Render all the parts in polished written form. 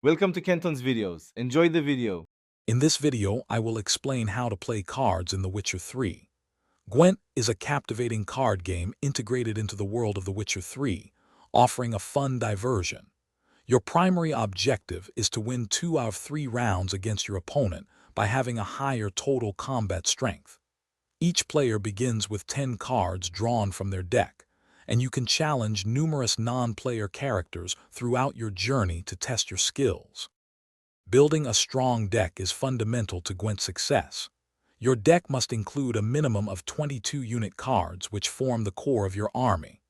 Welcome to Kenton's videos. Enjoy the video. In this video, I will explain how to play cards in The Witcher 3. Gwent is a captivating card game integrated into the world of The Witcher 3, offering a fun diversion. Your primary objective is to win 2 out of 3 rounds against your opponent by having a higher total combat strength. Each player begins with 10 cards drawn from their deck, and you can challenge numerous non-player characters throughout your journey to test your skills. Building a strong deck is fundamental to Gwent's success. Your deck must include a minimum of 22 unit cards which form the core of your army.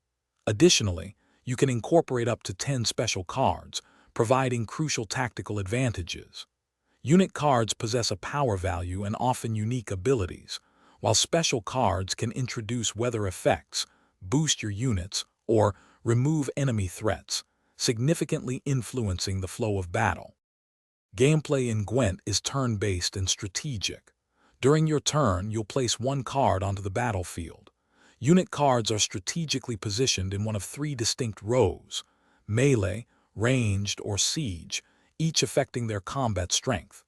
Additionally, you can incorporate up to 10 special cards, providing crucial tactical advantages. Unit cards possess a power value and often unique abilities, while special cards can introduce weather effects, boost your units, or remove enemy threats, significantly influencing the flow of battle. Gameplay in Gwent is turn-based and strategic. During your turn, you'll place 1 card onto the battlefield. Unit cards are strategically positioned in one of 3 distinct rows: melee, ranged, or siege, each affecting their combat strength.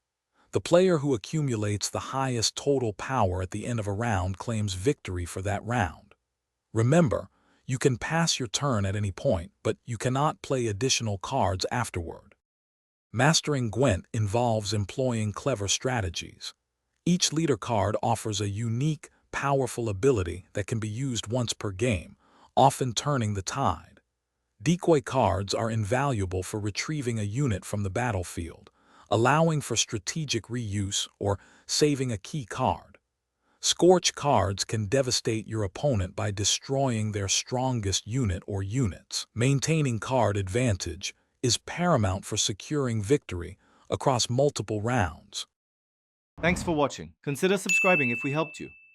The player who accumulates the highest total power at the end of a round claims victory for that round. Remember, you can pass your turn at any point, but you cannot play additional cards afterward. Mastering Gwent involves employing clever strategies. Each leader card offers a unique, powerful ability that can be used once per game, often turning the tide. Decoy cards are invaluable for retrieving a unit from the battlefield, allowing for strategic reuse or saving a key card. Scorch cards can devastate your opponent by destroying their strongest unit or units. Maintaining card advantage is paramount for securing victory across multiple rounds. Thanks for watching. Consider subscribing if we helped you.